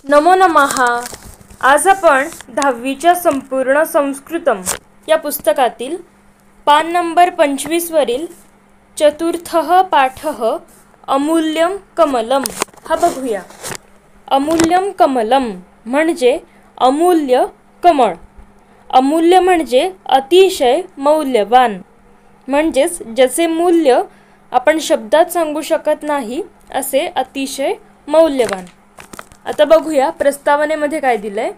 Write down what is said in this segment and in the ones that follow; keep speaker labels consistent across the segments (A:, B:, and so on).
A: नमो नमः. आज आपण 10वीच्या संपूर्ण संस्कृतम या पुस्तकातील पान नंबर 25 वरील चतुर्थः पाठः अमूल्यम कमलम हा बघूया. अमूल्यम कमलम म्हणजे अमूल्य कमळ. अमूल्य म्हणजे अतिशय मौल्यवान, म्हणजेच ज्याचे मूल्य आपण शब्दात सांगू शकत नाही असे अतिशय मौल्यवान. आता बघूया प्रस्तावनेमध्ये काय दिलंय.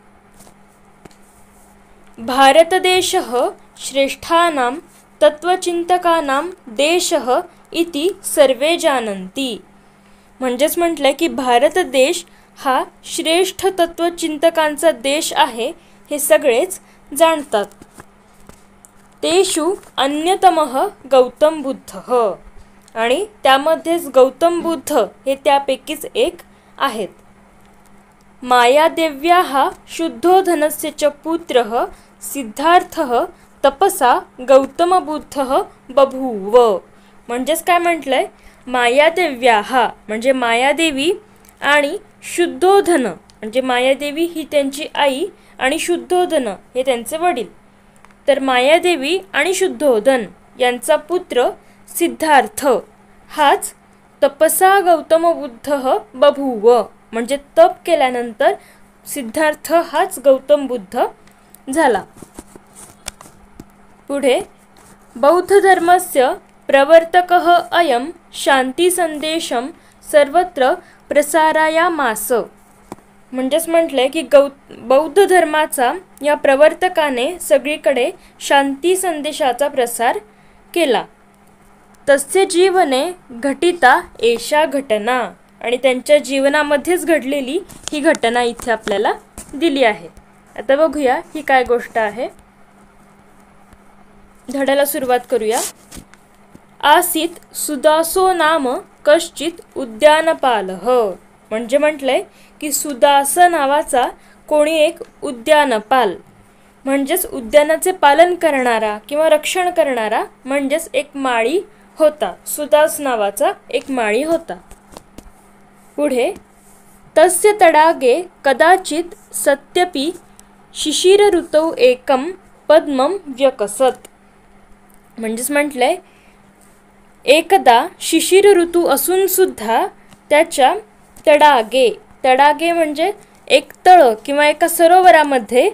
A: भारत देशः श्रेष्ठानां तत्वचिंतकानां देशः इति सर्वे जानन्ति. म्हणजेच म्हटलंय की भारत देश हा श्रेष्ठ तत्वचिंतकांचा देश आहे हे सगळेच जाणतात. तेषु अन्यतमः गौतम बुद्धः, आणि त्यामध्येच गौतम बुद्ध हे त्यापैकीच एक आहेत. मायादेव्याः शुद्धोधनस्य च पुत्रः सिद्धार्थः तपसा गौतमबुद्धः बभूव. म्हणजेच काय म्हटलंय, मायादेव्याः म्हणजे मायादेवी आणि शुद्धोधन म्हणजे मायादेवी ही त्यांची आई आणि शुद्धोधन हे त्यांचे वडील. तर मायादेवी आणि शुद्धोधन यांचा पुत्र सिद्धार्थ हाच तपसा गौतमबुद्धः बभूव म्हणजे तप केल्यानंतर सिद्धार्थ हाच गौतम बुद्ध झाला. पुढे बौद्ध धर्मस्य प्रवर्तकः अयं शांती संदेशम सर्वत्र प्रसारायामास. म्हणजेच म्हटलंय की बौद्ध धर्माचा या प्रवर्तकाने सगळीकडे शांती संदेशाचा प्रसार केला. तस्य जीवने घटिता एषा घटना, आणि त्यांच्या जीवनामध्येच घडलेली ही घटना इथे आपल्याला दिली आहे. आता बघूया ही काय गोष्ट आहे. धड्याला सुरुवात करूया. आसीत सुदासो नाम कश्चित उद्यानपालः. म्हणजे म्हटलंय की सुदास नावाचा कोणी एक उद्यानपाल म्हणजेच उद्यानाचे पालन करणारा किंवा रक्षण करणारा म्हणजेच एक माळी होता. सुदास नावाचा एक माळी होता. पुढे तस्य तडागे कदाचित सत्यपि शिशिर ऋतौ एकम पद्मम व्यकसत. म्हणजेच म्हटलंय एकदा शिशिर ऋतू असून सुद्धा त्याच्या तडागे म्हणजे एक तळ किंवा एका सरोवरामध्ये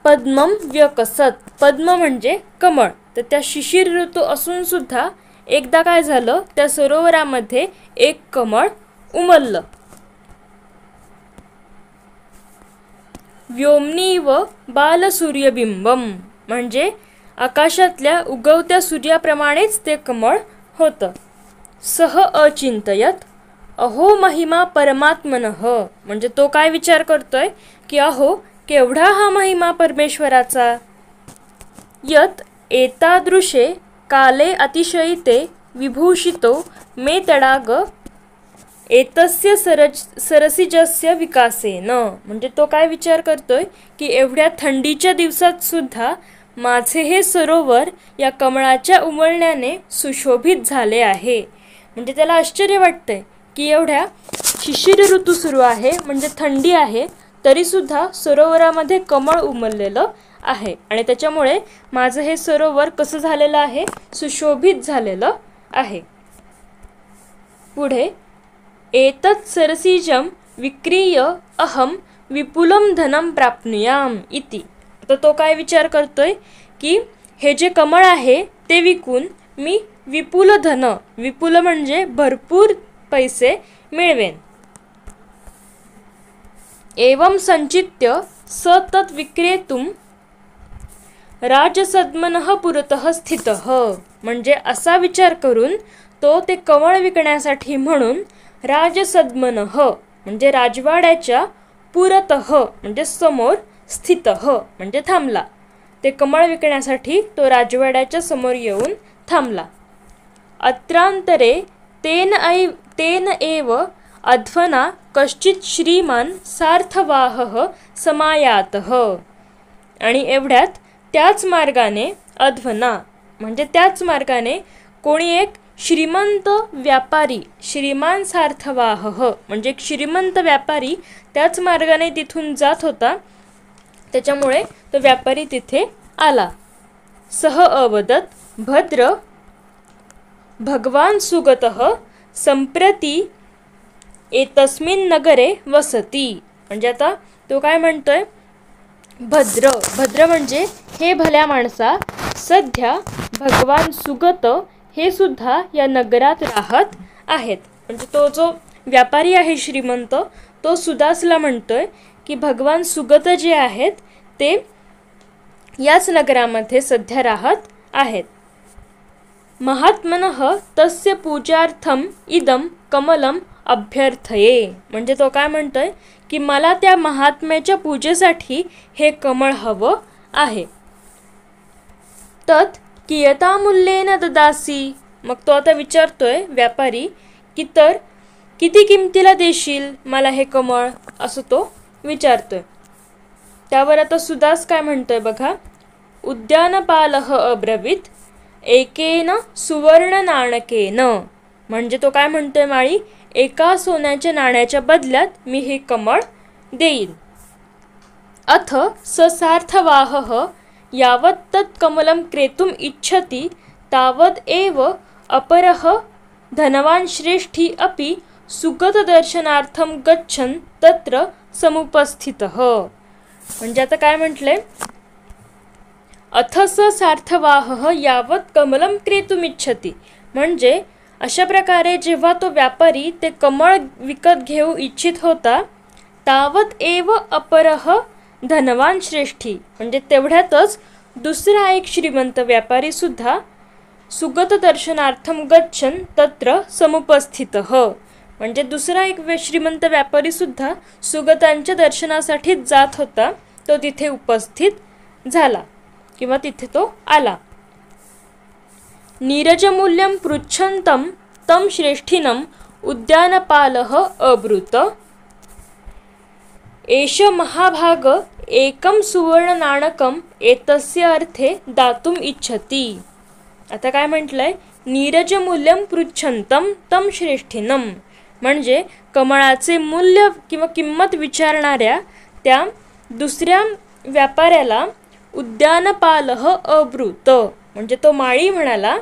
A: पद्मम व्यकसत, पद्म म्हणजे कमळ. तर त्या शिशिर ऋतू असून सुद्धा एकदा काय झालं, त्या सरोवरामध्ये एक कमळ उमललं. व्योमनीव बालसूर्यबिंबम म्हणजे आकाशातल्या उगवत्या सूर्याप्रमाणेच ते कमळ होतं. सह अचिंतयत अहो महिमा परमात्मनः म्हणजे तो काय विचार करतोय की अहो केवढा हा महिमा परमेश्वराचा. यत एतादृशे काले अतिशयिते विभूषितो मे तडाग एतस्य सरसिजस्य विकासेन. म्हणजे तो काय विचार करतोय की एवढ्या थंडीच्या दिवसात सुद्धा माझे हे सरोवर या कमळाच्या उमलण्याने सुशोभित झाले आहे. म्हणजे त्याला आश्चर्य वाटतंय की एवढ्या शिशिर ऋतू सुरू आहे म्हणजे थंडी आहे तरी सुद्धा सरोवरामध्ये कमळ उमललेलं आहे आणि त्याच्यामुळे माझं हे सरोवर कसं झालेलं आहे, सुशोभित झालेलं आहे. पुढे एतत् सरसिजम विक्रीय अहम विपुलम धनम प्राप्नुयाम इति. तर तो काय विचार करतोय की हे जे कमळ आहे ते विकून मी विपुल धन, विपुल म्हणजे भरपूर पैसे मिळवेन. एवं संचित्य स तत् विक्रेतुम राजसद्मनः पुरतः स्थितः. म्हणजे असा विचार करून तो ते कमळ विकण्यासाठी म्हणून राजसद्मनः म्हणजे राजवाड्याच्या पुरतः म्हणजे समोर स्थितः म्हणजे थांबला. ते कमळ विकण्यासाठी तो राजवाड्याच्या समोर येऊन थांबला. अत्रांतरे तेन एव अध्वना कश्चित श्रीमान सार्थवाहः समायातः. आणि एवढ्यात त्याच मार्गाने अध्वना म्हणजे त्याच मार्गाने कोणी एक श्रीमंत व्यापारी श्रीमान सार्थवाह म्हणजे श्रीमंत व्यापारी त्याच मार्गाने तिथून जात होता, त्याच्यामुळे तो व्यापारी तिथे आला. सह अवदत् भद्र भगवान सुगतः संप्रती एतस्मिन् नगरे वसती. म्हणजे आता तो काय म्हणतोय, भद्र म्हणजे हे भल्या माणसा, सध्या भगवान सुगत हे सुद्धा या नगरात राहत आहेत. म्हणजे तो जो व्यापारी आहे श्रीमंत, तो सुदासला म्हणतोय की भगवान सुगत जे आहेत ते याच नगरामध्ये सध्या राहत आहेत. महात्मनः तस्य पूजार्थम इदम कमलम अभ्यर्थये. म्हणजे तो काय म्हणतोय की मला त्या महात्म्याच्या पूजेसाठी हे कमळ हवं आहे. तत् कियता मूल्येन ददासी. मग तो आता विचारतोय व्यापारी की तर किती किमतीला देशील मला हे कमळ, असं तो विचारतोय. त्यावर आता सुदास काय म्हणतोय बघा, उद्यानपालः अब्रवीत एकेन सुवर्ण नाणकेन. म्हणजे तो काय म्हणतोय माळी, एका सोन्याच्या नाण्याच्या बदल्यात मी हे कमळ देईन. अथ स सार्थवाहः यावत् तत् कमलं क्रेतुम् इच्छति तावद् एव अपरः धनवान श्रेष्ठी अपि सुगतदर्शनार्थं गच्छन् तत्र समुपस्थितः. म्हणजे आता काय म्हटले, अथ स सार्थवाहः यावत् कमलं क्रेतुमिच्छति. म्हणजे अशा प्रकारे जेव्हा तो व्यापारी ते कमळ विकत घेऊ इच्छित होता, तावत एव अपरः धनवान श्रेष्ठी. म्हणजे तेवढ्यातच दुसरा एक श्रीमंत व्यापारी सुद्धा सुगत दर्शनार्थम गच्छन् तत्र समुपस्थितः. म्हणजे दुसरा एक श्रीमंत व्यापारी सुद्धा सुगतांच्या दर्शनासाठी जात होता, तो तिथे उपस्थित झाला किंवा तिथे तो आला. नीरजमूल्यं पृच्छन्तं तं श्रेष्ठिनं उद्यानपालः अब्रूत. एष महाभाग एकं सुवर्णनाणकम् एतस्य अर्थे दातुम् इच्छति. आता काय म्हटलंय, नीरजमूल्यं पृच्छन्तं तं श्रेष्ठिनं. म्हणजे कमळाचे मूल्य किंवा किंमत विचारणाऱ्या त्या दुसऱ्या व्यापाऱ्याला उद्यानपालः अब्रूत. म्हणजे तो माळी म्हणाला,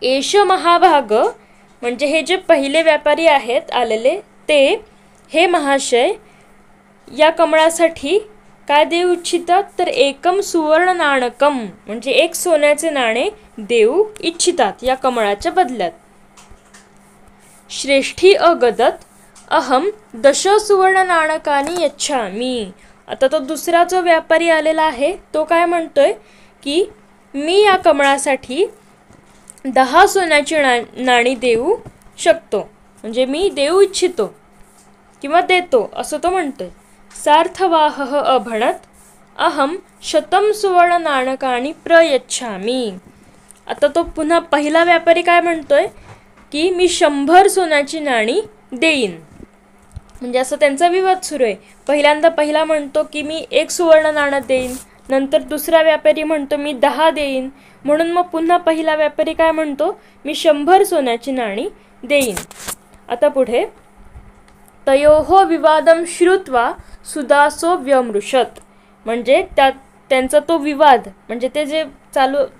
A: एष महाभाग म्हणजे हे जे पहिले व्यापारी आहेत आलेले ते, हे महाशय या कमळासाठी काय देऊ इच्छितात, तर एकम सुवर्ण नाणकम म्हणजे एक सोन्याचे नाणे देऊ इच्छितात या कमळाच्या बदल्यात. श्रेष्ठी अगदत अहम 10 सुवर्ण नाणकानी यच्छामी. आता तो दुसरा जो व्यापारी आलेला आहे तो काय म्हणतोय की मी या कमळासाठी 10 सोन्याची नाणी देऊ शकतो, म्हणजे मी देऊ इच्छितो किंवा देतो असं तो म्हणतोय. सार्थवाहः अभणत अहम 100 सुवर्ण नाणकानी प्रयच्छामी. आता तो पुन्हा पहिला व्यापारी काय म्हणतोय की मी 100 सोन्याची नाणी देईन. म्हणजे असं त्यांचा विवाद सुरू आहे. पहिल्यांदा पहिला म्हणतो की मी 1 सुवर्ण नाणं देईन, नंतर दुसरा व्यापारी म्हणतो मी 10 देईन, म्हणून मग पुन्हा पहिला व्यापारी काय म्हणतो मी 100 सोन्याची नाणी देईन. आता पुढे तयोः विवादं श्रुत्वा सुदासो व्यमृशत. म्हणजे त्यांचा तो विवाद म्हणजे ते जे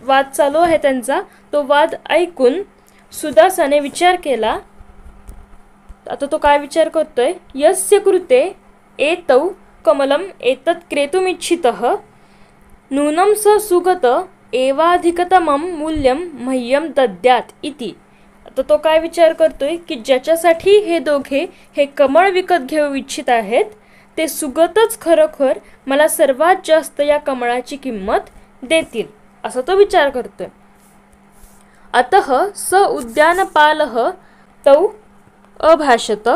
A: वाद चालू आहे त्यांचा तो वाद ऐकून सुदासाने विचार केला. आता तो काय विचार करतोय, यस्य कृते एतौ कमलम एतत् क्रेतुमिच्छितः नूनं स सुगत एवाधिकतमं मूल्यं मह्यं दद्यात् इति. आता तो काय विचार करतोय की ज्याच्यासाठी हे दोघे हे कमळ विकत घेऊ इच्छित आहेत ते सुगतच खरोखर मला सर्वात जास्त या कमळाची किंमत देतील असा तो विचार करतोय. अतः स उद्यानपालः तौ अभाषत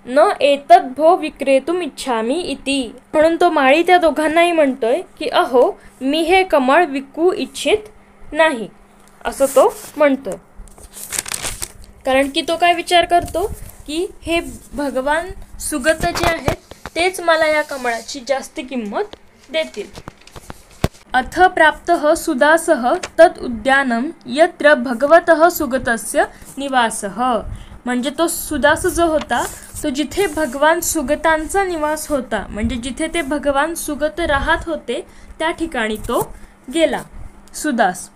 A: न एतद् भो विक्रेतुम इच्छामी इति. म्हणून तो माळी त्या दोघांनाही म्हणतोय की अहो मी हे कमळ विकू इच्छित नाही असं तो म्हणतोय. कारण की तो काय विचार करतो की हे भगवान सुगत जे आहेत तेच मला या कमळाची जास्त किंमत देतील. अथ प्राप्तः सुदासः तत् उद्यानं यत्र भगवतः सुगतस्य निवासः. म्हणजे तो सुदास जो होता तो जिथे भगवान सुगतांचा निवास होता, म्हणजे जिथे ते भगवान सुगत राहत होते त्या ठिकाणी तो गेला सुदास.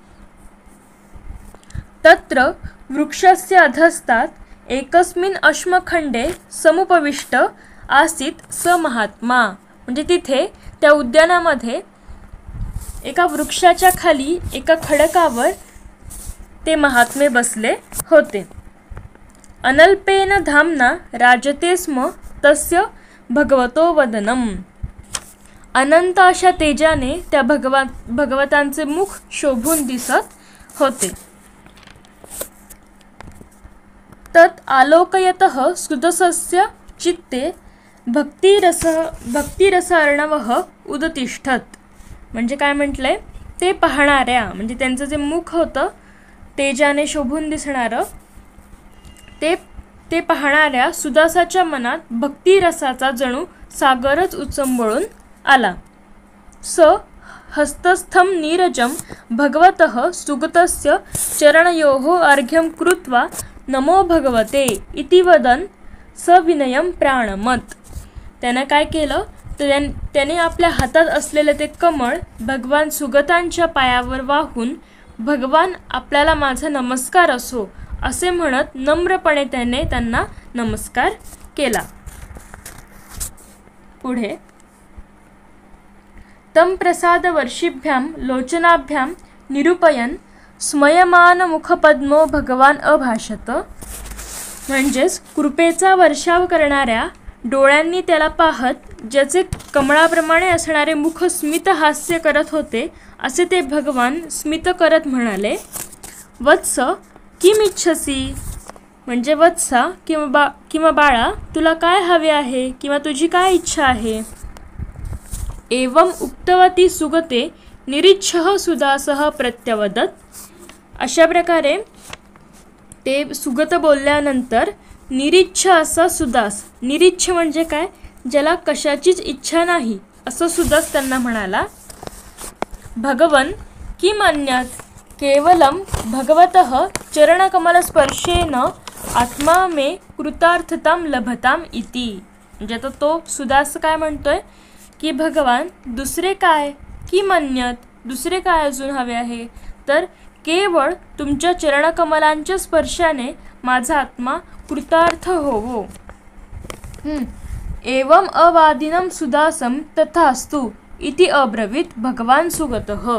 A: तत्र वृक्षस्य अधस्तात् एकस्मिन् अश्मखंडे समुपविष्ट आसीत् स महात्मा. म्हणजे तिथे त्या उद्यानामध्ये एका वृक्षाच्या खाली एका खडकावर ते महात्मे बसले होते. अनल्पेन धामना राजते स्म तस्य भगवतो वदनम. अनंत अशा तेजाने त्या भगवतांचे मुख शोभून दिसत होते. तत् आलोकयतः सुदसस्य चित्ते भक्तिरस अर्णवः उदतिष्ठत. म्हणजे काय म्हटलंय, ते पाहणाऱ्या म्हणजे त्यांचं जे मुख होतं तेजाने शोभून दिसणारं ते पाहणाऱ्या सुदासाच्या मनात भक्तिरसाचा जणू सागरच उचंबळून आला. स हस्तस्थं नीरजं भगवतः सुगतस्य चरणयोः अर्घ्यं कृत्वा नमो भगवते इति वदन सविनयं प्राणमत. त्यानं काय केलं तर त्याने आपल्या हातात असलेले ते कमळ भगवान सुगतांच्या पायावर वाहून, भगवान आपल्याला माझा नमस्कार असो असे म्हणत नम्रपणे त्याने त्यांना नमस्कार केला. पुढे तम प्रसाद वर्षिभ्याम लोचनाभ्याम निरूपयन स्मयमान मुखपद्मो भगवान अभाषत. म्हणजेच कृपेचा वर्षाव करणाऱ्या डोळ्यांनी त्याला पाहत ज्याचे कमळाप्रमाणे असणारे मुख स्मित हास्य करत होते असे ते भगवान स्मित करत म्हणाले, वत्स किम इच्छसी. म्हणजे वत्सा किंवा बाळा तुला काय हवे आहे किंवा तुझी काय इच्छा आहे. एवं उक्तवती सुगते निरीच्छः सुदासः प्रत्यवदत. अशा प्रकारे ते सुगत बोलल्यानंतर निरीच्छ असा सुदास, निरीच्छ म्हणजे काय, ज्याला कशाचीच इच्छा नाही असं सुदास त्यांना म्हणाला. भगवन किम अन्यत् केवलम भगवतः चरणकमलस्पर्शेन आत्मा मे कृतार्थताम लभताम इति. म्हणजे आता तो सुदास काय म्हणतोय की भगवान दुसरे काय, किम अन्यत् दुसरे काय अजून हवे आहे, तर केवळ तुमच्या चरणकमलांच्या स्पर्शाने माझा आत्मा कृतार्थ होवो. एवं अवादिनं सुदासम तथास्तु इति अब्रवीत भगवान सुगतः.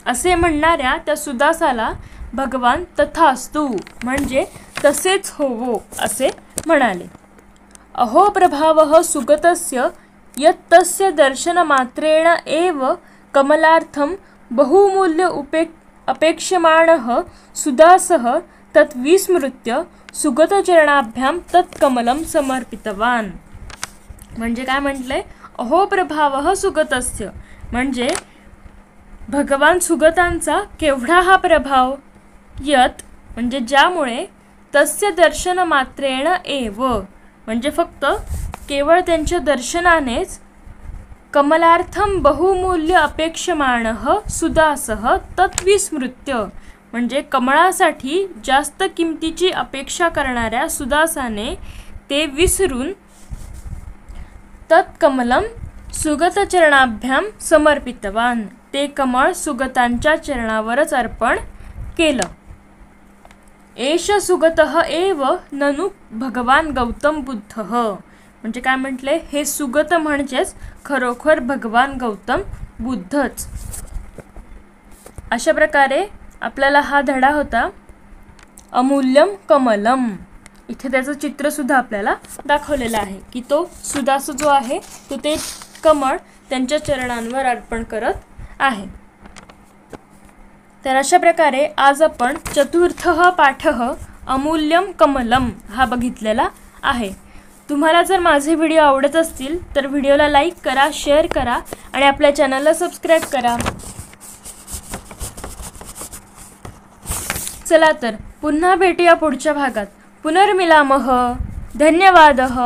A: असे म्हणणाऱ्या त्या सुदासाला भगवान तथास्तु म्हणजे तसेच होवो असे म्हणाले. अहो प्रभावः सुगतस्य यत्तस्य दर्शनमात्रेण एव कमलार्थं बहुमूल्य अपेक्षमाणः सुदासः तत् विस्मृत्य सुगतचरणाभ्याम तत्कमलं समर्पितवान. म्हणजे काय म्हटलंय, अहो प्रभावः सुगतस्य म्हणजे भगवान सुगतांचा केवढा हा प्रभाव, यत म्हणजे ज्यामुळे, तस्य दर्शन मात्रेण एव म्हणजे फक्त केवळ त्यांच्या दर्शनानेच, कमलार्थम बहुमूल्य अपेक्षमाणः सुदासः तत्विस्मृत्य म्हणजे कमळासाठी जास्त किमतीची अपेक्षा करणाऱ्या सुदासाने ते विसरून तत्कमलम सुगतचरणाभ्याम समर्पितवान ते कमळ सुगतांच्या चरणावरच अर्पण केलं. एष सुगतः एव ननु भगवान गौतम बुद्धः. म्हणजे काय म्हटले, हे सुगत म्हणजेच खरोखर भगवान गौतम बुद्धच. अशा प्रकारे आपल्याला हा धडा होता अमूल्यम कमलम. इथे त्याचं चित्रसुद्धा आपल्याला दाखवलेलं आहे की तो सुदास जो आहे तो ते कमळ त्यांच्या चरणांवर अर्पण करत आहे. तर अशा प्रकारे आज आपण चतुर्थः पाठः अमूल्यम कमलम हा बघितलेला आहे. तुम्हाला जर माझे व्हिडिओ आवडत असतील तर व्हिडिओला लाईक करा, शेअर करा आणि आपल्या चॅनलला सबस्क्राईब करा. चला तर पुन्हा भेटूया पुढच्या भागात. पुनर्मिलामः. धन्यवादः.